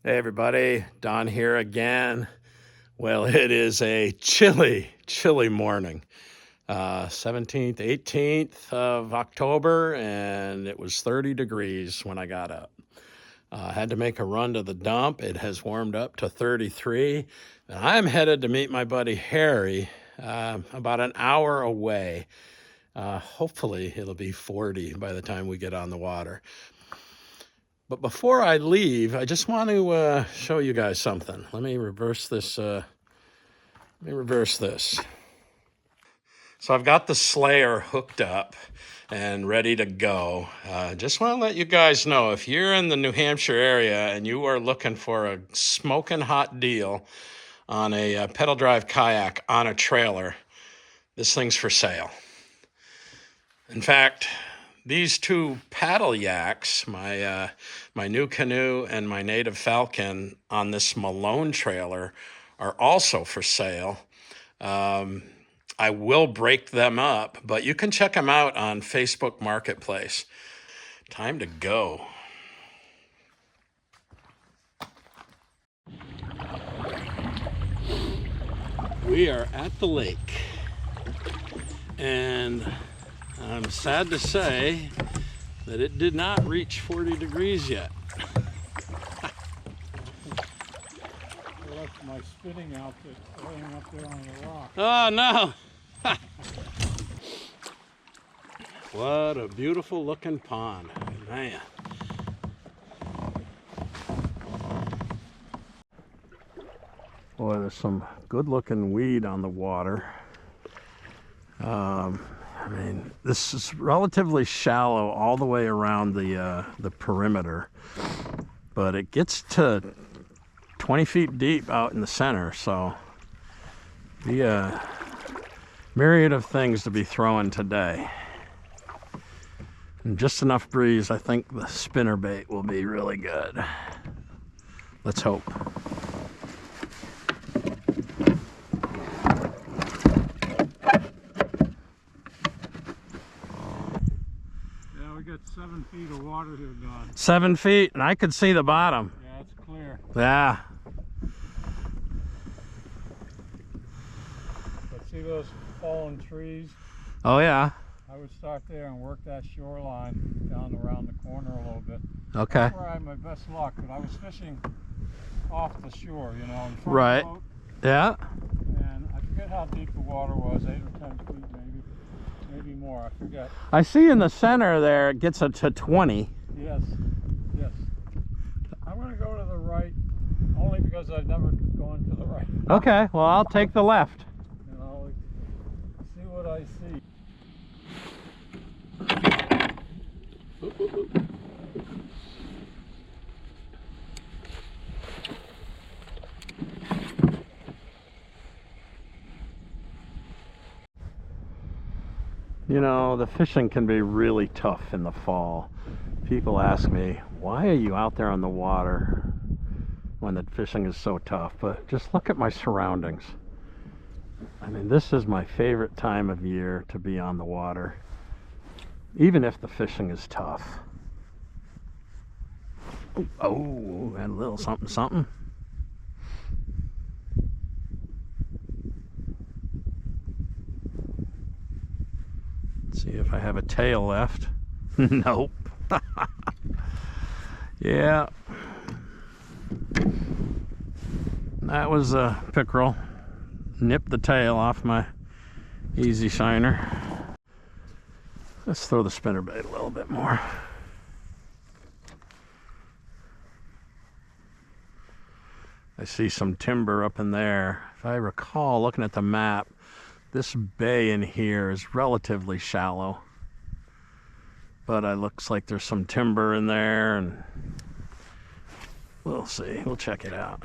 Hey everybody, Don here again. Well, it is a chilly, chilly morning. 17th, 18th of October, and it was 30 degrees when I got up. I had to make a run to the dump. It has warmed up to 33. And I'm headed to meet my buddy Harry about an hour away. Hopefully it'll be 40 by the time we get on the water. But before I leave, I just want to show you guys something. Let me reverse this. So I've got the Slayer hooked up and ready to go. Just want to let you guys know, if you're in the New Hampshire area and you are looking for a smoking hot deal on a pedal drive kayak on a trailer, this thing's for sale. In fact, these two paddle yaks, my new canoe and my native Falcon on this Malone trailer, are also for sale. I will break them up, but you can check them out on Facebook Marketplace. Time to go. We are at the lake, and I'm sad to say that it did not reach 40 degrees yet. I left my spinning outfit laying up there on the rock. Oh no! What a beautiful looking pond, man. Boy, there's some good looking weed on the water. I mean, this is relatively shallow all the way around the perimeter, but it gets to 20 feet deep out in the center, so the myriad of things to be throwing today. And just enough breeze, I think the spinner bait will be really good. Let's hope. Yeah, we got 7 feet of water here, Don. 7 feet, and I could see the bottom. Yeah, it's clear. Yeah. But see those fallen trees? Oh yeah. I would start there and work that shoreline down around the corner a little bit. Okay. That's where I had my best luck, but I was fishing off the shore, you know, in front Right. of the boat. Yeah. And I forget how deep the water was, 8 or 10 feet maybe more, I forget. I see in the center there it gets it to 20. Yes, yes. I'm going to go to the right, only because I've never gone to the right. Okay, well I'll take the left. And I'll see what I see. You know, the fishing can be really tough in the fall. People ask me, why are you out there on the water when the fishing is so tough? But just look at my surroundings. I mean, this is my favorite time of year to be on the water, even if the fishing is tough. Oh, and a little something, something. See if I have a tail left. Nope. Yeah. That was a pickerel. Nipped the tail off my easy shiner. Let's throw the spinnerbait a little bit more. I see some timber up in there. If I recall, looking at the map, this bay in here is relatively shallow, but it looks like there's some timber in there, and we'll see. We'll check it out.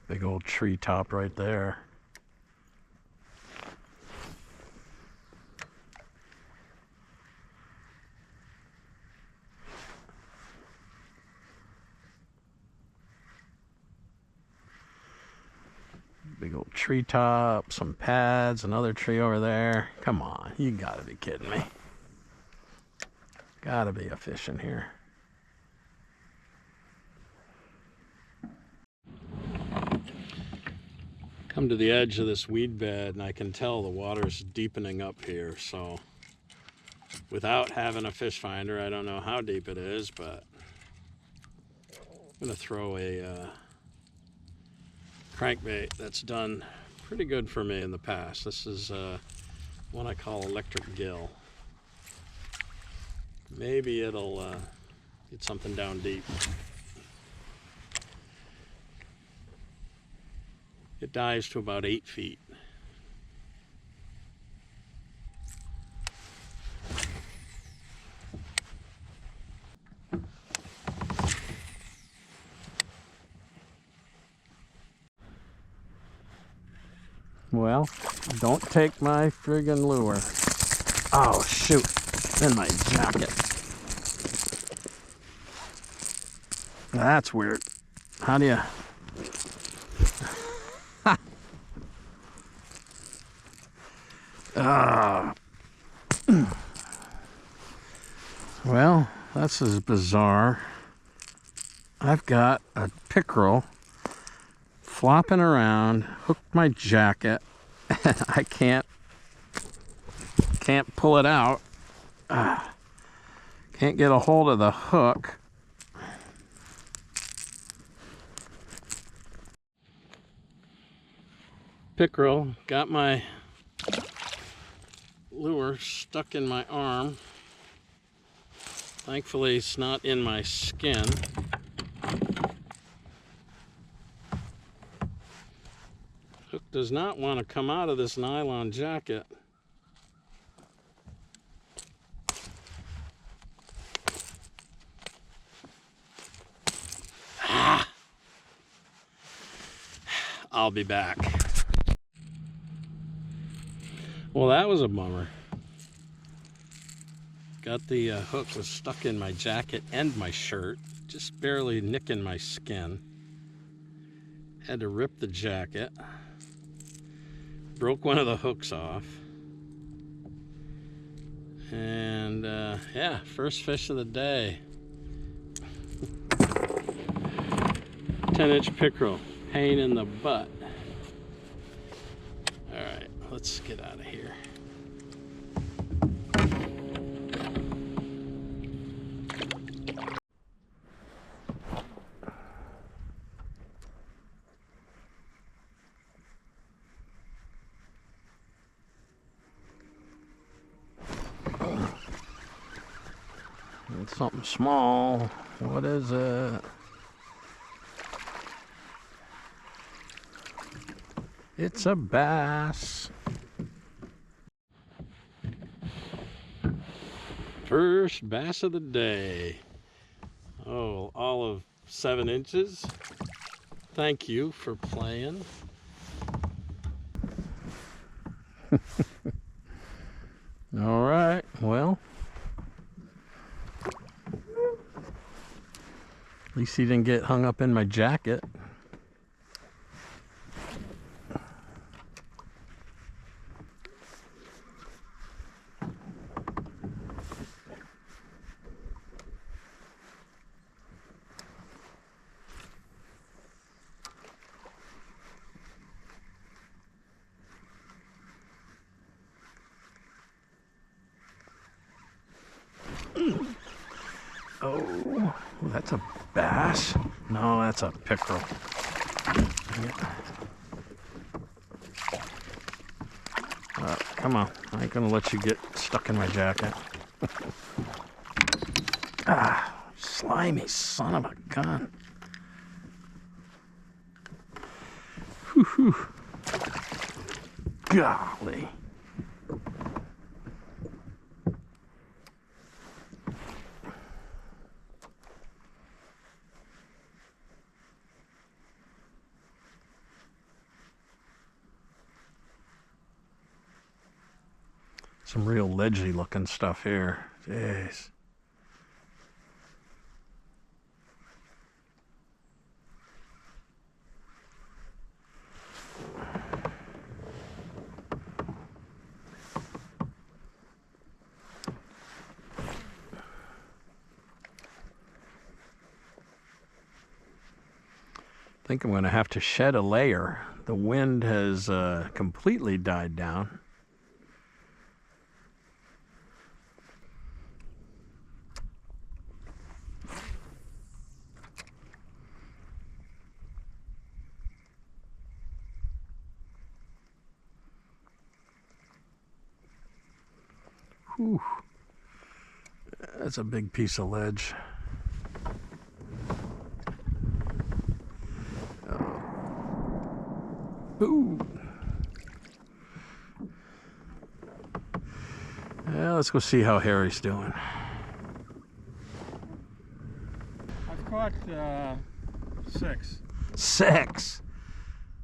Big old tree top right there. Big old treetop, some pads, another tree over there. Come on, you gotta be kidding me. Gotta be a fish in here. Come to the edge of this weed bed and I can tell the water's deepening up here, so without having a fish finder, I don't know how deep it is, but I'm gonna throw a crankbait that's done pretty good for me in the past. This is one I call electric gill. Maybe it'll get something down deep. It dives to about 8 feet. Well, don't take my friggin' lure. Oh, shoot. In my jacket. That's weird. How do you... Well, that's as bizarre. I've got a pickerel flopping around, hooked my jacket, and I can't pull it out. Can't get a hold of the hook. Pickerel got my lure stuck in my arm. Thankfully, it's not in my skin. Hook does not want to come out of this nylon jacket. I'll be back. Well, that was a bummer. Got the hook was stuck in my jacket and my shirt, just barely nicking my skin. Had to rip the jacket. Broke one of the hooks off. And yeah, first fish of the day. 10-inch pickerel, pain in the butt. All right, let's get out of here. It's something small. What is it? It's a bass. First bass of the day. Oh, all of 7 inches. Thank you for playing. All right, well. At least he didn't get hung up in my jacket. Oh, that's a bass? No, that's a pickerel. Come on, I ain't gonna let you get stuck in my jacket. Slimy son of a gun. Whew. Golly. Some real ledgy looking stuff here. Jeez. think I'm going to have to shed a layer. The wind has completely died down. Whew. That's a big piece of ledge. Ooh. Yeah, let's go see how Harry's doing. I've caught 6. 6?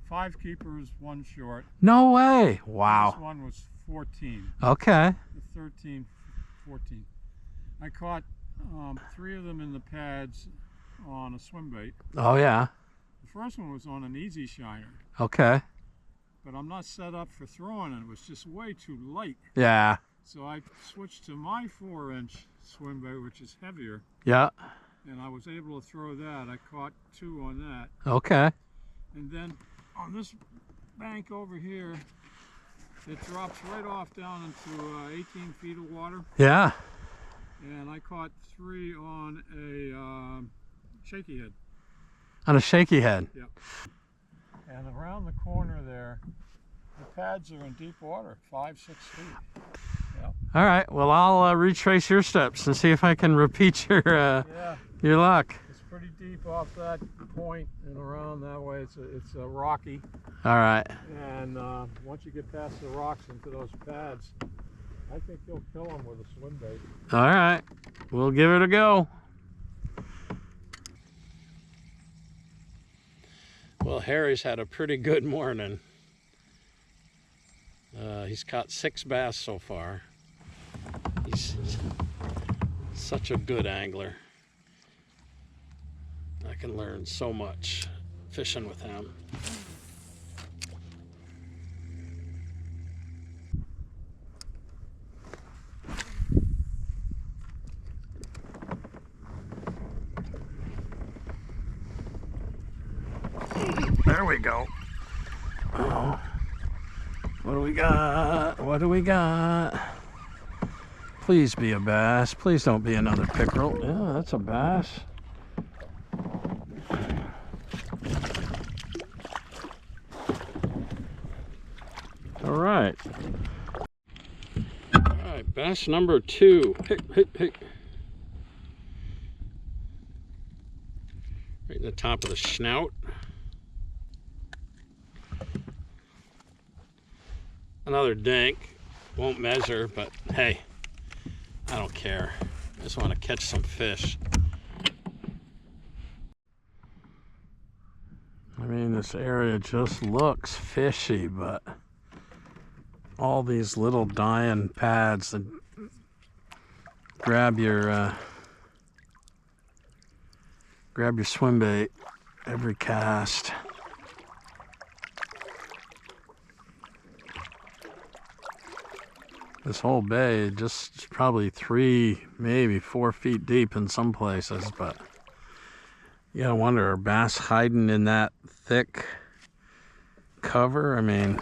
5 keepers, 1 short. No way. Wow. This one was 14. Okay. 13, 14. I caught 3 of them in the pads on a swim bait. Oh, yeah. The first one was on an easy shiner, Okay. but I'm not set up for throwing it. It was just way too light. Yeah. So I switched to my 4-inch swim bait, which is heavier, Yeah. and I was able to throw that. I caught 2 on that. Okay. And then on this bank over here, it drops right off down into 18 feet of water. Yeah. And I caught 3 on a shaky head. On a shaky head. Yep. And around the corner there, the pads are in deep water, 5-6 feet. Yep. All right. Well, I'll retrace your steps and see if I can repeat Yeah, your luck. it's pretty deep off that point and around that way. It's rocky. All right. And once you get past the rocks into those pads, I think you'll kill them with a swim bait. All right. We'll give it a go. Well, Harry's had a pretty good morning. He's caught 6 bass so far. He's such a good angler. I can learn so much fishing with him. There we go. Oh. What do we got? What do we got? Please be a bass. Please don't be another pickerel. Yeah, that's a bass. All right. All right, bass number 2. Hey, hey, hey. Right in the top of the snout. Another dink. Won't measure, but hey, I don't care. I just want to catch some fish. I mean, this area just looks fishy, but all these little dying pads that grab your swim bait every cast. This whole bay just probably 3, maybe 4 feet deep in some places, but you gotta wonder, are bass hiding in that thick cover? I mean,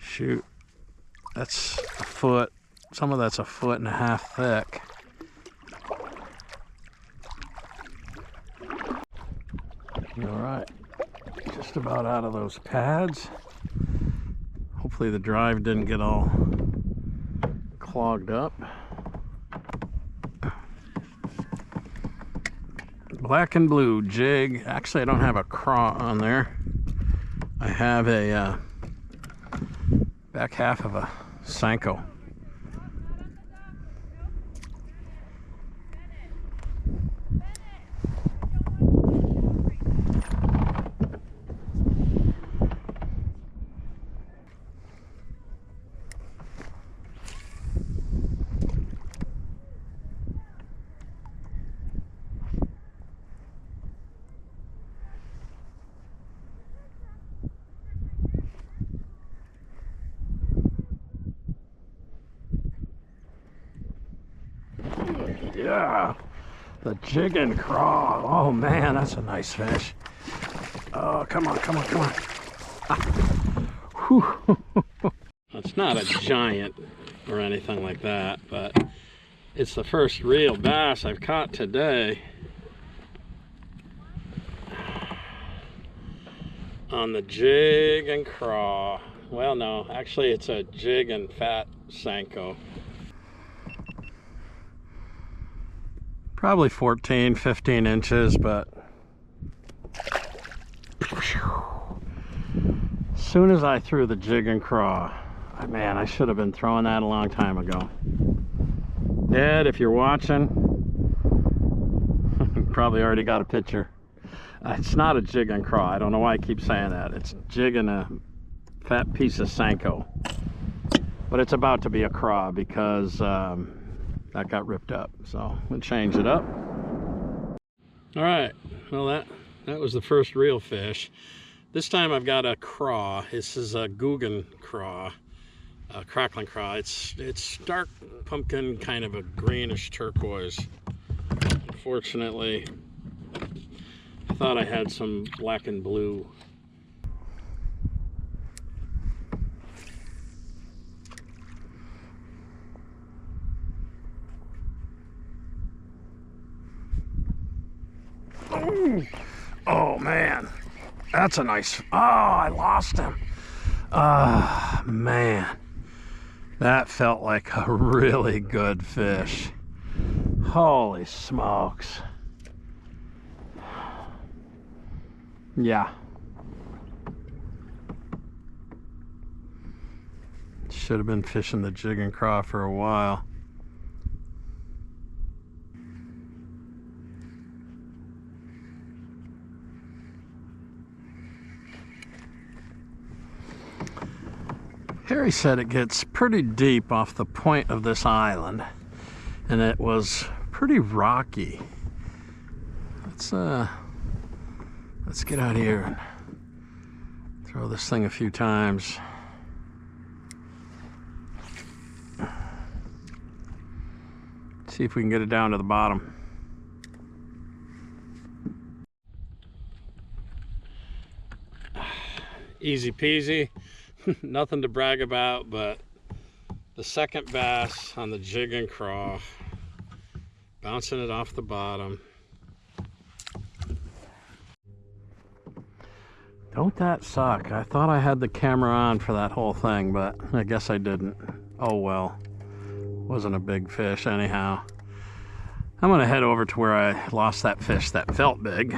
shoot, that's a foot. Some of that's 1.5 feet thick. All right, just about out of those pads. Hopefully the drive didn't get all clogged up. Black and blue jig. Actually, I don't have a craw on there. I have a back half of a Sanko. Yeah, the jig and craw. Oh man, that's a nice fish. Oh, come on, come on, come on. Whew. It's not a giant or anything like that, but it's the first real bass I've caught today on the jig and craw. Well, no, actually it's a jig and fat Senko. Probably 14, 15 inches, but as soon as I threw the jig and craw, man, I should have been throwing that a long time ago. Dad, if you're watching, you probably already got a picture. It's not a jig and craw. I don't know why I keep saying that. It's jig and a fat piece of Senko. But it's about to be a craw because that got ripped up. So we'll change it up. All right, well that was the first real fish. This time I've got a craw. This is a Guggen craw, a crackling craw. It's dark pumpkin, kind of a greenish turquoise. Unfortunately, I thought I had some black and blue. Oh man, that's a nice, oh, I lost him. Man, that felt like a really good fish. Holy smokes. Yeah. Should have been fishing the jig and craw for a while. Harry said it gets pretty deep off the point of this island, and it was pretty rocky. Let's get out here and throw this thing a few times. See if we can get it down to the bottom. Easy peasy. Nothing to brag about, but the second bass on the jig and craw, bouncing it off the bottom. Don't that suck? I thought I had the camera on for that whole thing, but I guess I didn't. Oh well, wasn't a big fish anyhow. I'm gonna head over to where I lost that fish that felt big.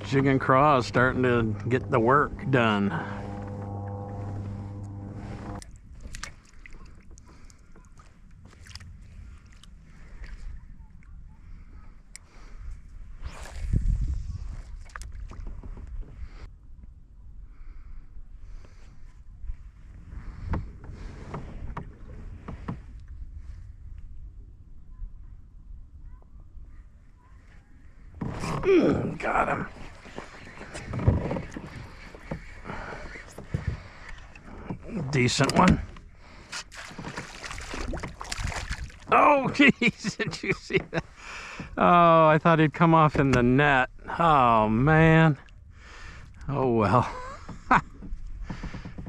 Jig and craw is starting to get the work done. Got him. Decent one. Oh, jeez, did you see that? Oh, I thought he'd come off in the net. Oh, man. Oh, well.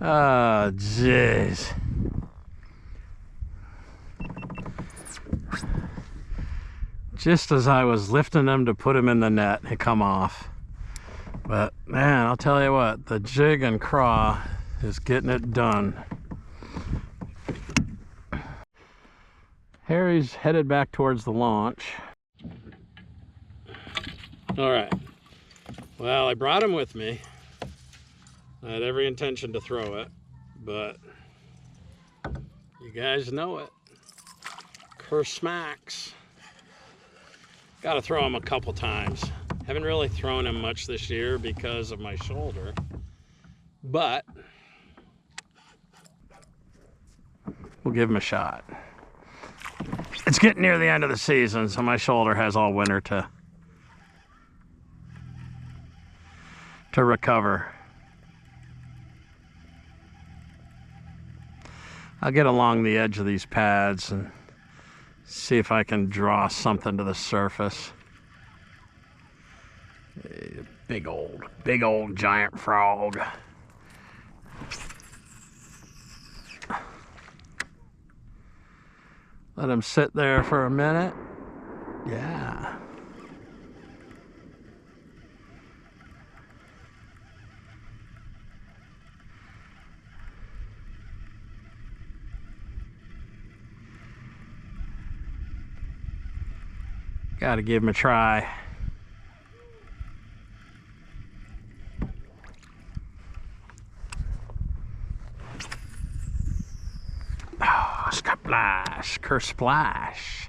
Oh, jeez. Just as I was lifting him to put him in the net, he come off. But, man, I'll tell you what, the jig and craw is getting it done. Harry's headed back towards the launch. All right. Well, I brought him with me. I had every intention to throw it, but you guys know it. Curse smacks. Got to throw him a couple times. Haven't really thrown him much this year because of my shoulder, but we'll give him a shot. It's getting near the end of the season, so my shoulder has all winter to recover. I'll get along the edge of these pads and see if I can draw something to the surface. Big old giant frog. Let him sit there for a minute. Yeah. Gotta give him a try. Oh, splash, kersplash.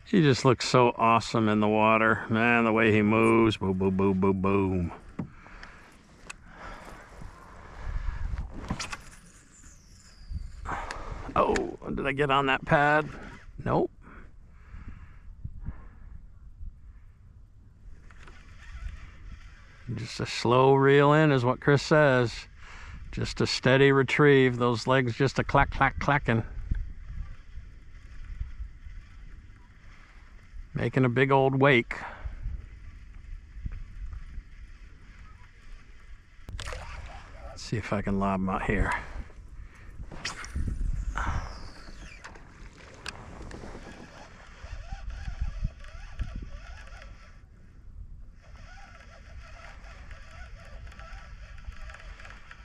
He just looks so awesome in the water. Man, the way he moves. Boom, boom, boom, boom, boom. Oh, did I get on that pad? Nope. Just a slow reel in is what Chris says. Just a steady retrieve. Those legs just a clack, clack, clacking. Making a big old wake. Let's see if I can lob him out here.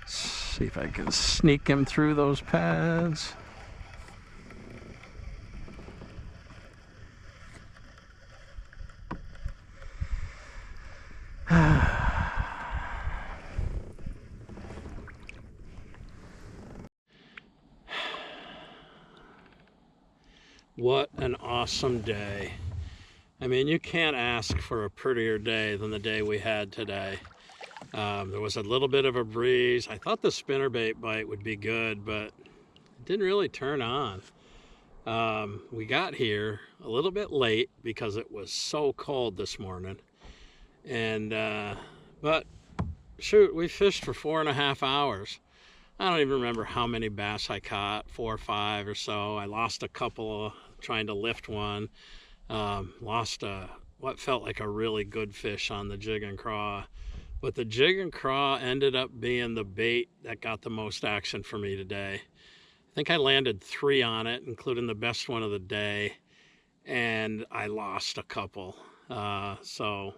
See if I can sneak him through those pads. What an awesome day. I mean, you can't ask for a prettier day than the day we had today. There was a little bit of a breeze. I thought the spinnerbait bite would be good, but it didn't really turn on. We got here a little bit late because it was so cold this morning. And, but shoot, we fished for 4.5 hours. I don't even remember how many bass I caught, 4 or 5 or so. I lost a couple trying to lift one. Lost what felt like a really good fish on the jig and craw. But the jig and craw ended up being the bait that got the most action for me today. I think I landed 3 on it, including the best one of the day, and I lost a couple. So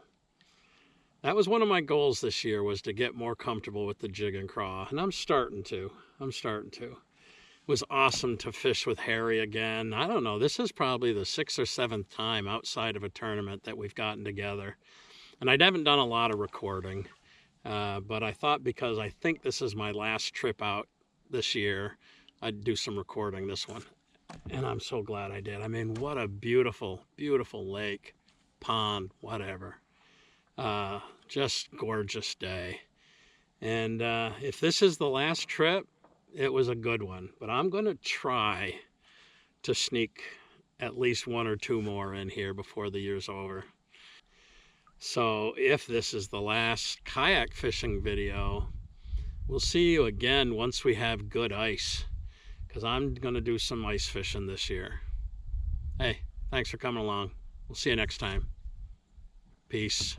that was one of my goals this year, was to get more comfortable with the jig and craw, and I'm starting to. It was awesome to fish with Harry again. I don't know, this is probably the 6th or 7th time outside of a tournament that we've gotten together. And I haven't done a lot of recording, but I thought, because I think this is my last trip out this year, I'd do some recording this one. And I'm so glad I did. I mean, what a beautiful, beautiful lake, pond, whatever. Just gorgeous day. And if this is the last trip, it was a good one. But I'm going to try to sneak at least 1 or 2 more in here before the year's over. So if this is the last kayak fishing video, we'll see you again once we have good ice, because I'm going to do some ice fishing this year. Hey, thanks for coming along. We'll see you next time. Peace.